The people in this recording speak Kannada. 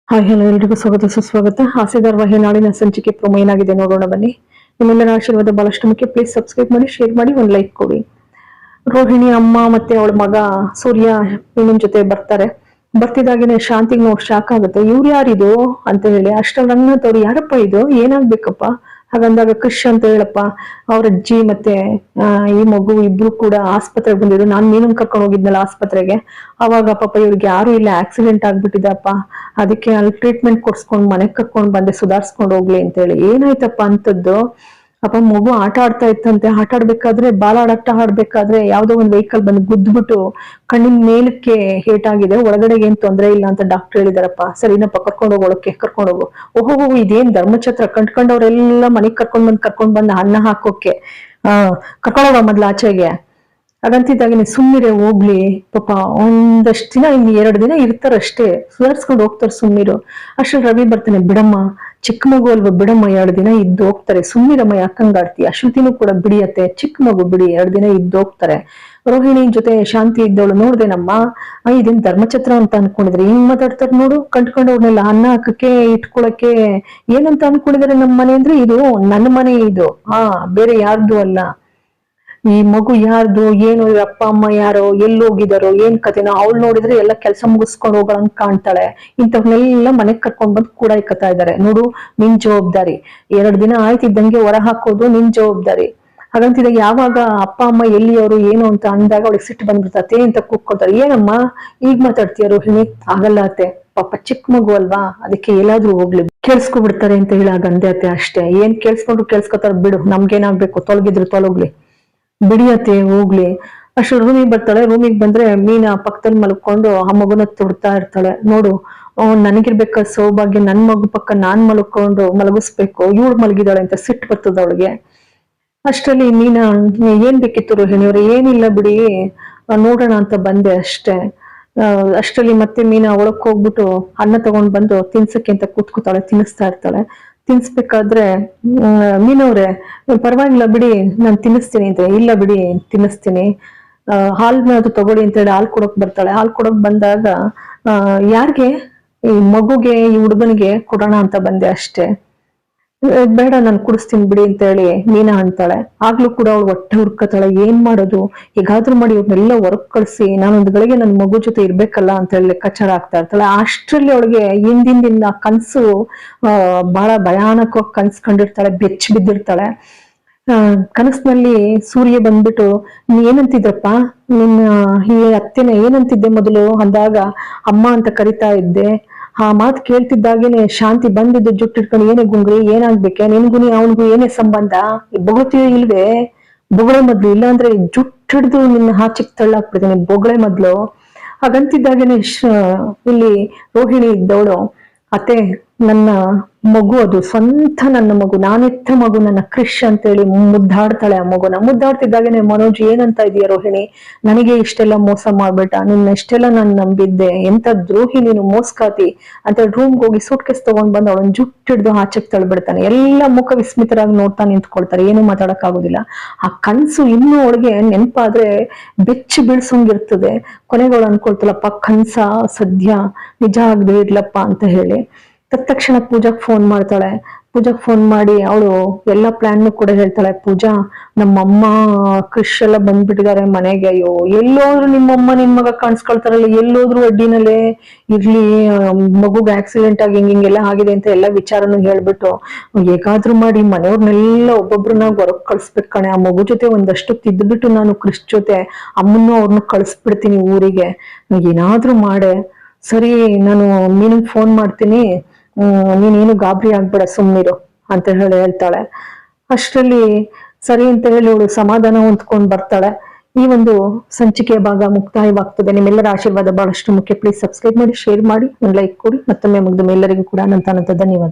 ಹಾಯ್ ಹಲೋ ಎಲ್ರಿಗೂ ಸ್ವಾಗತ ಸುಸ್ವಾಗತ. ಹಾಸ್ಯಧಾರ ವಾಹಿನಿ ನಾಳಿನ ಸಂಚಿಕೆ ಪ್ರೊಮೋ ಏನಾಗಿದೆ ನೋಡೋಣ ಬನ್ನಿ. ನಿಮ್ಮೆಲ್ಲರ ಆಶೀರ್ವಾದ ಬಹಳಷ್ಟು ಮುಖ್ಯ. ಪ್ಲೀಸ್ ಸಬ್ಸ್ಕ್ರೈಬ್ ಮಾಡಿ, ಶೇರ್ ಮಾಡಿ, ಒಂದು ಲೈಕ್ ಕೊಡಿ. ರೋಹಿಣಿ ಅಮ್ಮ ಮತ್ತೆ ಅವಳ ಮಗ ಸೂರ್ಯ ಇವನ್ ಜೊತೆ ಬರ್ತಾರೆ. ಬರ್ತಿದಾಗೇನೆ ಶಾಂತಿಗ್ ನೋಡ್ ಶಾಕ್ ಆಗುತ್ತೆ. ಇವ್ರು ಯಾರಿದು ಅಂತ ಹೇಳಿ. ಅಷ್ಟ್ರಲ್ಲಿ ರಂಗನಾಥ್ ಅವ್ರು ಯಾರಪ್ಪ ಇದು, ಏನಾಗ್ಬೇಕಪ್ಪ ಹಾಗಂದಾಗ ಕೃಷ್ ಅಂತ ಹೇಳಪ್ಪ ಅವ್ರ ಅಜ್ಜಿ ಮತ್ತೆ ಈ ಮಗು ಇಬ್ರು ಕೂಡ ಆಸ್ಪತ್ರೆಗೆ ಬಂದಿದ್ರು. ನಾನ್ ಮೀನನ್ ಕರ್ಕೊಂಡು ಹೋಗಿದ್ನಲ್ಲ ಆಸ್ಪತ್ರೆಗೆ, ಅವಾಗ ಪಾಪ ಇವ್ರಿಗೆ ಯಾರು ಇಲ್ಲ, ಆಕ್ಸಿಡೆಂಟ್ ಆಗ್ಬಿಟ್ಟಿದಪ್ಪ, ಅದಕ್ಕೆ ಅಲ್ಲಿ ಟ್ರೀಟ್ಮೆಂಟ್ ಕೊಡ್ಸ್ಕೊಂಡ್ ಮನೆಗ್ ಕರ್ಕೊಂಡ್ ಬಂದೆ ಸುಧಾರ್ಸ್ಕೊಂಡ್ ಹೋಗ್ಲಿ ಅಂತ ಹೇಳಿ. ಏನಾಯ್ತಪ್ಪ ಅಂತದ್ದು, ಪಾಪ ಮಗು ಆಟ ಆಡ್ತಾ ಇತ್ತಂತೆ. ಆಟ ಆಡ್ಬೇಕಾದ್ರೆ ಬಾಲಾಟ ಆಡ್ಬೇಕಾದ್ರೆ ಯಾವ್ದೋ ಒಂದ್ ವೆಹಿಕಲ್ ಬಂದು ಗುದ್ದ್ಬಿಟ್ಟು ಕಣ್ಣಿನ ಮೇಲಕ್ಕೆ ಏಟಾಗಿದೆ, ಒಳಗಡೆಗೆ ಏನ್ ತೊಂದ್ರೆ ಇಲ್ಲ ಅಂತ ಡಾಕ್ಟರ್ ಹೇಳಿದಾರಪ್ಪ. ಸರಿನಪ್ಪ, ಕರ್ಕೊಂಡು ಹೋಗೋಳಕ್ಕೆ ಕರ್ಕೊಂಡು ಹೋಗು. ಓಹೋ, ಇದೇನ್ ಧರ್ಮಛತ್ರ ಕಂಡ್ಕೊಂಡವ್ರೆಲ್ಲ ಮನೆಗ್ ಕರ್ಕೊಂಡ್ ಬಂದ್ ಅನ್ನ ಹಾಕೋಕೆ ಕರ್ಕೊಂಡೋಗ ಮೊದ್ಲು ಆಚೆಗೆ ಅದಂತಿದ್ದಾಗ ನೀನ್ ಸುಮ್ಮಿರೆ ಹೋಗ್ಲಿ ಪಾಪ. ಒಂದಷ್ಟು ದಿನ ಇನ್ 2 ದಿನ ಇರ್ತಾರಷ್ಟೇ, ಸುಧಾರ್ಸ್ಕೊಂಡು ಹೋಗ್ತಾರೆ, ಸುಮ್ಮಿರು. ಅಷ್ಟ್ರಲ್ಲಿ ರವಿ ಬರ್ತಾನೆ. ಬಿಡಮ್ಮ, ಚಿಕ್ಕ ಮಗು ಅಲ್ವಾ, ಬಿಡಮ್ಮ, 2 ದಿನ ಇದ್ದು ಹೋಗ್ತಾರೆ, ಸುಮ್ಮಿರಮ್ಮ, ಯಾಕಂಗಾಡ್ತಿ. ಅಶ್ವತಿನೂ ಕೂಡ ಬಿಡಿಯತ್ತೆ, ಚಿಕ್ಕ ಮಗು, ಬಿಡಿ, 2 ದಿನ ಇದ್ದು ಹೋಗ್ತಾರೆ. ರೋಹಿಣಿ ಜೊತೆ ಶಾಂತಿ ಇದ್ದವಳು ನೋಡ್ದೇನಮ್ಮ, ಇದೇನ್ ಧರ್ಮಛತ್ರ ಅಂತ ಅನ್ಕೊಂಡಿದ್ರೆ ಹಿಂಗ್ ಮಾತಾಡ್ತಾರೆ ನೋಡು. ಕಂಡ್ಕೊಂಡವ್ರನ್ನೆಲ್ಲ ಅನ್ನ ಹಾಕಕ್ಕೆ ಇಟ್ಕೊಳಕ್ಕೆ ಏನಂತ ಅನ್ಕೊಂಡಿದಾರೆ ನಮ್ಮ ಮನೆ ಅಂದ್ರೆ, ಇದು ನನ್ನ ಮನೆ, ಇದು ಬೇರೆ ಯಾರ್ದು ಅಲ್ಲ. ಈ ಮಗು ಯಾರ್ದು, ಏನು, ಅಪ್ಪ ಅಮ್ಮ ಯಾರೋ, ಎಲ್ಲಿ ಹೋಗಿದಾರೋ, ಏನ್ ಕತೆನೋ. ಅವಳು ನೋಡಿದ್ರೆ ಎಲ್ಲ ಕೆಲಸ ಮುಗಿಸ್ಕೊಂಡು ಹೋಗೋಂಗ್ ಕಾಣ್ತಾಳೆ. ಇಂಥವ್ನೆಲ್ಲ ಮನೆಗ್ ಕರ್ಕೊಂಡ್ ಬಂದು ಕೂಡ ಇಕ್ಕತಾ ಇದಾರೆ. ನೋಡು, ನಿನ್ ಜವಾಬ್ದಾರಿ. 2 ದಿನ ಆಯ್ತಿದ್ದಂಗೆ ಹೊರ ಹಾಕೋದು ನಿನ್ ಜವಾಬ್ದಾರಿ. ಹಾಗಂತಿದಾಗ ಯಾವಾಗ ಅಪ್ಪ ಅಮ್ಮ ಎಲ್ಲಿಯವರು ಏನು ಅಂತ ಅಂದಾಗ ಅವಳಿಗೆ ಸಿಟ್ಟು ಬಂದ್ಬಿಡ್ತತೆ ಅಂತ ಕೂಗ್ಕೊಳ್ತಾರೆ. ಏನಮ್ಮ ಈಗ ಮಾತಾಡ್ತೀಯ ರೋಹಿಣಿ, ಆಗಲ್ಲ ಅತ್ತೆ, ಪಾಪ ಚಿಕ್ಕ ಮಗು ಅಲ್ವಾ, ಅದಕ್ಕೆ ಎಲ್ಲಾದ್ರೂ ಹೋಗ್ಲಿ, ಕೇಳಿಸ್ಕೊಬಿಡ್ತಾರೆ ಅಂತ ಹೇಳಿ ಗಂದೆ ಅತ್ತೆ. ಅಷ್ಟೇ, ಏನ್ ಕೇಳಿಸ್ಕೊಂಡ್ರು ಕೇಳಿಸ್ಕೊತಾರ, ಬಿಡು, ನಮ್ಗೇನಾಗ್ಬೇಕು, ತೊಲಗಿದ್ರು ತೊಲಗ್ಲಿ, ಬಿಡಿಯತ್ತೆ, ಹೋಗ್ಲಿ. ಅಷ್ಟು ರೂಮಿಗೆ ಬರ್ತಾಳೆ. ರೂಮಿಗೆ ಬಂದ್ರೆ ಮೀನಾ ಪಕ್ಕದಲ್ಲಿ ಮಲ್ಕೊಂಡು ಆ ಮಗುನ ತುಡ್ತಾ ಇರ್ತಾಳೆ. ನೋಡು, ನನಗಿರ್ಬೇಕ ಸೌಭಾಗ್ಯ, ನನ್ ಮಗು ಪಕ್ಕ ನಾನ್ ಮಲ್ಕೊಂಡು ಮಲಗಿಸ್ಬೇಕು, ಇವಳು ಮಲಗಿದಾಳೆ ಅಂತ ಸಿಟ್ಟು ಬರ್ತದ ಅವಳಿಗೆ. ಅಷ್ಟರಲ್ಲಿ ಮೀನಾ, ಏನ್ ಬೇಕಿತ್ತು ರೋಹಿಣಿ ಅವ್ರೆ? ಏನಿಲ್ಲ ಬಿಡಿ, ನೋಡೋಣ ಅಂತ ಬಂದೆ ಅಷ್ಟೇ. ಅಷ್ಟರಲ್ಲಿ ಮತ್ತೆ ಮೀನಾ ಒಳಕ್ ಹೋಗ್ಬಿಟ್ಟು ಅನ್ನ ತಗೊಂಡ್ ಬಂದು ತಿನ್ಸಕ್ಕೆ ಅಂತ ಕೂತ್ಕೋತಾಳೆ, ತಿನ್ನಿಸ್ತಾ ಇರ್ತಾಳೆ. ತಿನ್ಸ್ಬೇಕಾದ್ರೆ ಮೀನವ್ರೆ, ಪರವಾಗಿಲ್ಲ ಬಿಡಿ, ನಾನು ತಿನ್ನಿಸ್ತೀನಿ ಅಂತ. ಇಲ್ಲ ಬಿಡಿ, ತಿನ್ನಿಸ್ತೀನಿ, ಹಾಲ್ನಾದ್ರು ತಗೊಳ್ಳಿ ಅಂತ ಹೇಳಿ ಹಾಲ್ ಕೊಡಕ್ ಬರ್ತಾಳೆ. ಹಾಲ್ ಕೊಡಕ್ ಬಂದಾಗ ಯಾರ್ಗೆ, ಈ ಮಗುಗೆ, ಈ ಹುಡುಗನಿಗೆ ಕೊಡೋಣ ಅಂತ ಬಂದೆ ಅಷ್ಟೇ. ಬೇಡ, ನಾನು ಕುಡಿಸ್ತೀನಿ ಬಿಡಿ ಅಂತ ಹೇಳಿ ಮೀನಾ ಅಂತಾಳೆ. ಆಗ್ಲೂ ಕೂಡ ಅವಳು ಹೊಟ್ಟೆ ಹುರ್ಕತಾಳೆ. ಏನ್ ಮಾಡೋದು, ಹೇಗಾದ್ರೂ ಮಾಡಿ ಇವ್ರನ್ನೆಲ್ಲ ಹೊರಗ್ ಕಳ್ಸಿ ನಾನೊಂದ್ ಗಳಿಗೆ ನನ್ ಮಗು ಜೊತೆ ಇರ್ಬೇಕಲ್ಲ ಅಂತ ಹೇಳಿ ಲೆಕ್ಕಾಚಾರ ಆಗ್ತಾ ಇರ್ತಾಳೆ. ಅಷ್ಟ್ರಲ್ಲಿ ಅವಳಿಗೆ ಹಿಂದಿಂದ ಕನ್ಸು ಬಹಳ ಭಯಾನಕವಾಗಿ ಕನ್ಸ್ ಕಂಡಿರ್ತಾಳೆ, ಬೆಚ್ಚ ಬಿದ್ದಿರ್ತಾಳೆ. ಕನಸಿನಲ್ಲಿ ಸೂರ್ಯ ಬಂದ್ಬಿಟ್ಟು, ನೀನ್ ಏನಂತಿದ್ರಪ್ಪ, ನಿನ್ನ ಈ ಅತ್ತೆನ ಏನಂತಿದ್ದೆ ಮೊದಲು ಅಂದಾಗ, ಅಮ್ಮ ಅಂತ ಕರಿತಾ ಇದ್ದೆ. ಆ ಮಾತು ಕೇಳ್ತಿದ್ದಾಗೇನೆ ಶಾಂತಿ ಬಂದಿದ್ದು ಜುಟ್ಟಿಟ್ಕೊಂಡು, ಏನೇ ಗುಂಗ್ರಿ, ಏನಾಗ್ಬೇಕೆ ನಿನ್ಗುನಿ ಅವನ್ಗೂ ಏನೇ ಸಂಬಂಧ, ಬೊಗಳ್ತೀಯ ಇಲ್ವೇ, ಬೊಗಳೆ ಮೊದ್ಲು, ಇಲ್ಲ ಅಂದ್ರೆ ಜುಟ್ಟಿಡ್ದು ನಿನ್ನ ಹಾಚಿಕ್ ತಳ್ಳಾಕ್ಬಿಡ್ತೀನಿ, ಬೊಗಳೆ ಮೊದ್ಲು. ಹಾಗಂತಿದ್ದಾಗೇನೆ ಇಲ್ಲಿ ರೋಹಿಣಿ ಇದ್ದವಳು, ಅತ್ತೆ, ನನ್ನ ಮಗು, ಅದು ಸ್ವಂತ ನನ್ನ ಮಗು, ನಾನೆತ್ತ ಮಗು, ನನ್ನ ಕ್ರಿಶ್ ಅಂತೇಳಿ ಮುದ್ದಾಡ್ತಾಳೆ. ಆ ಮಗುನ ಮುದ್ದಾಡ್ತಿದ್ದಾಗೇನೆ ಮನೋಜ್, ಏನಂತ ಇದೀಯ ರೋಹಿಣಿ, ನನಗೆ ಇಷ್ಟೆಲ್ಲ ಮೋಸ ಮಾಡ್ಬಿಟ್ಟ, ನಿನ್ನ ಇಷ್ಟೆಲ್ಲ ನಾನು ನಂಬಿದ್ದೆ, ಎಂತ ದ್ರೋಹಿ ನೀನು, ಮೋಸ್ಕಾತಿ ಅಂತ ರೂಮ್ಗೆ ಹೋಗಿ ಸೂಟ್ಕೇಸ್ ತಗೊಂಡ್ ಬಂದು ಅವಳನ್ನ ಜುಟ್ಟಿಡ್ದು ಆಚೆಗೆ ತಳ್ಬಿಡ್ತಾನೆ. ಎಲ್ಲ ಮುಖ ವಿಸ್ಮಿತರಾಗಿ ನೋಡ್ತಾ ನಿಂತ್ಕೊಳ್ತಾರೆ, ಏನು ಮಾತಾಡಕ್ ಆಗೋದಿಲ್ಲ. ಆ ಕನ್ಸು ಇನ್ನೂ ಅವಳಿಗೆ ನೆನಪಾದ್ರೆ ಬೆಚ್ಚಿ ಬೀಳ್ಸೋಂಗಿರ್ತದೆ. ಕೊನೆಗಳು ಅನ್ಕೊಳ್ತಲಪ್ಪ, ಕನ್ಸ ಸದ್ಯ ನಿಜ ಆಗದೆ ಇರ್ಲಪ್ಪ ಅಂತ ಹೇಳಿ. ತಕ್ಷಣ ಪೂಜಾಕ್ ಫೋನ್ ಮಾಡ್ತಾಳೆ. ಪೂಜಾಕ್ ಫೋನ್ ಮಾಡಿ ಅವಳು ಎಲ್ಲಾ ಪ್ಲಾನ್ ಕೂಡ ಹೇಳ್ತಾಳೆ. ಪೂಜಾ, ನಮ್ಮಮ್ಮ ಕ್ರಿಶ್ ಎಲ್ಲ ಬಂದ್ಬಿಟ್ಟಿದ್ದಾರೆ ಮನೆಗೆ. ಅಯ್ಯೋ, ಎಲ್ಲೋದ್ರು ನಿಮ್ಮಮ್ಮ ನಿನ್ ಮಗ ಕಾಣಿಸ್ಕೊಳ್ತಾರಲ್ಲ, ಎಲ್ಲೋದ್ರು ಅಡ್ಡಿನಲ್ಲೇ ಇರ್ಲಿ, ಮಗುಗ್ ಆಕ್ಸಿಡೆಂಟ್ ಆಗಿ ಹಿಂಗೆಲ್ಲ ಆಗಿದೆ ಅಂತ ಎಲ್ಲಾ ವಿಚಾರನು ಹೇಳ್ಬಿಟ್ಟು, ಹೇಗಾದ್ರೂ ಮಾಡಿ ಮನೆಯವ್ರನ್ನೆಲ್ಲ ಒಬ್ಬೊಬ್ರನ್ನ ಹೊರಗ್ ಕಳ್ಸ್ಬೇಕು ಕಣೆ, ಆ ಮಗು ಜೊತೆ ಒಂದಷ್ಟು ತಿದ್ಬಿಟ್ಟು ನಾನು ಕ್ರಿಶ್ ಜೊತೆ ಅಮ್ಮನ್ನು ಅವ್ರನ್ನ ಕಳ್ಸ್ಬಿಡ್ತೀನಿ ಊರಿಗೆ, ಏನಾದ್ರೂ ಮಾಡೆ. ಸರಿ, ನಾನು ಮೀನಿಗೆ ಫೋನ್ ಮಾಡ್ತೀನಿ, ನೀನೇನು ಗಾಬರಿ ಆಗ್ಬೇಡ, ಸುಮ್ನಿರು ಅಂತ ಹೇಳಿ ಹೇಳ್ತಾಳೆ. ಅಷ್ಟರಲ್ಲಿ ಸರಿ ಅಂತ ಹೇಳಿ ಅವಳು ಸಮಾಧಾನ ಹೊಂದ್ಕೊಂಡ್ ಬರ್ತಾಳೆ. ಈ ಒಂದು ಸಂಚಿಕೆಯ ಭಾಗ ಮುಕ್ತಾಯವಾಗ್ತದೆ. ನಿಮ್ಮೆಲ್ಲರ ಆಶೀರ್ವಾದ ಬಹಳಷ್ಟು ಮುಖ್ಯ. ಪ್ಲೀಸ್ ಸಬ್ಸ್ಕ್ರೈಬ್ ಮಾಡಿ, ಶೇರ್ ಮಾಡಿ, ಒಂದು ಲೈಕ್ ಕೊಡಿ. ಮತ್ತೊಮ್ಮೆ ಮುಗ್ದ ಎಲ್ಲರಿಗೂ ಕೂಡ ಅನಂತ ಧನ್ಯವಾದ.